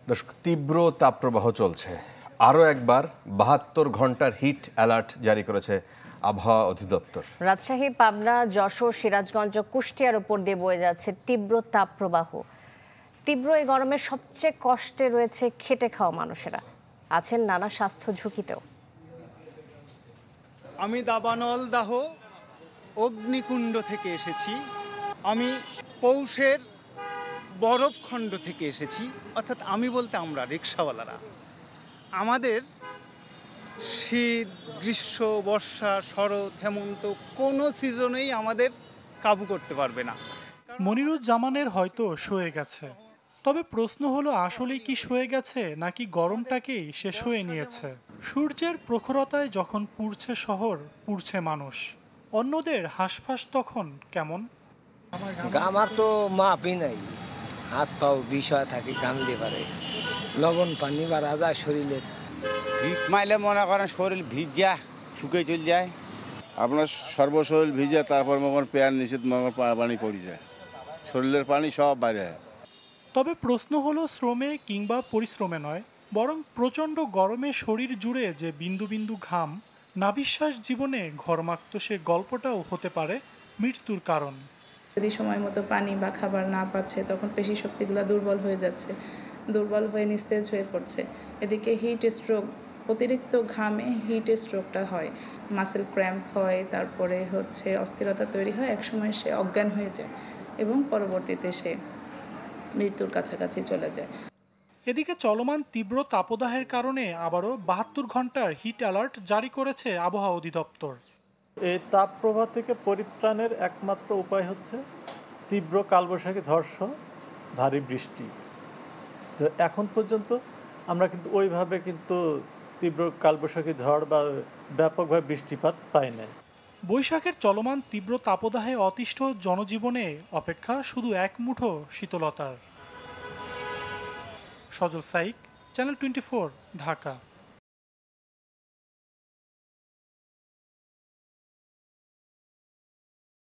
দর্শক, তীব্র তাপপ্রবাহ চলছে। আরও একবার ৭২ ঘন্টার হিট অ্যালার্ট জারি করেছে আবহাওয়া অধিদপ্তর। রাজশাহী, পাবনা, যশোর, সিরাজগঞ্জ, কুষ্টিয়ার উপর দিয়ে বয়ে যাচ্ছে তীব্র তাপপ্রবাহ। তীব্র এই গরমে সবচেয়ে কষ্টে রয়েছে খেটে খাওয়া মানুষেরা, আছেন নানা স্বাস্থ্য ঝুঁকিতেও। আমি দাবানল দাহ অগ্নিকুণ্ড থেকে এসেছি। আমি পৌষের বরফখণ্ড থেকে এসেছি। অর্থাৎ আমি বলতে আমরা রিক্সাওয়ালারা, আমাদের শীত, গ্রীষ্ম, বর্ষা, শরৎ, হেমন্ত কোনো সিজনেই আমাদের কাবু করতে পারবে না। মনিরুজ্জামানের হয়তো সয়ে গেছে, তবে প্রশ্ন হলো আসলেই কি সয়ে গেছে নাকি গরমটাকেই সে সয়ে নিয়েছে। সূর্যের প্রখরতায় যখন পুড়ছে শহর, পুড়ছে মানুষ, অন্যদের হাঁসফাঁস তখন কেমন? আমার তো মাপই নাই, হাত পাও বিষয় থাকে, গামলে পারে, লবণ পানি বা রাজা শরীরের ভিক মাইলে মনে করেন শরীর ভিজা শুকিয়ে চলে যায়। আপনার সর্বশরীর ভিজে, তারপর মগর পেয়ার নিষেধ মগর পানি পড়ে যায়, শরীরের পানি সব বাইরে। তবে প্রশ্ন হলো শ্রমে কিংবা পরিশ্রমে নয়, বরং প্রচণ্ড গরমে শরীর জুড়ে যে বিন্দু বিন্দু ঘাম, নাভিশ্বাস জীবনে ঘরমাক্ত সে গল্পটাও হতে পারে মৃত্যুর কারণ। যদি সময় মতো পানি বা খাবার না পাচ্ছে, তখন পেশি শক্তিগুলো দুর্বল হয়ে যাচ্ছে, দুর্বল হয়ে নিস্তেজ হয়ে পড়ছে। এদিকে হিট স্ট্রোক, অতিরিক্ত ঘামে হিট স্ট্রোকটা হয়, মাসেল ক্র্যাম্প হয়, তারপরে অস্থিরতা তৈরি হয়, একসময় সে অজ্ঞান হয়ে যায় এবং পরবর্তীতে সে মৃত্যুর কাছাকাছি চলে যায়। এদিকে চলমান তীব্র তাপদাহের কারণে আবারও ৭২ ঘন্টার হিট অ্যালার্ট জারি করেছে আবহাওয়া অধিদপ্তর। এই তাপপ্রবাহ থেকে পরিত্রাণের একমাত্র উপায় হচ্ছে তীব্র কালবৈশাখী ঝড়সহ ভারী বৃষ্টি। তো এখন পর্যন্ত আমরা কিন্তু ওইভাবে তীব্র কালবৈশাখী ঝড় বা ব্যাপকভাবে বৃষ্টিপাত পাই নাই। বৈশাখের চলমান তীব্র তাপদাহে অতিষ্ঠ জনজীবনে অপেক্ষা শুধু এক মুঠো শীতলতার। সজল সাইক, চ্যানেল 24, ঢাকা।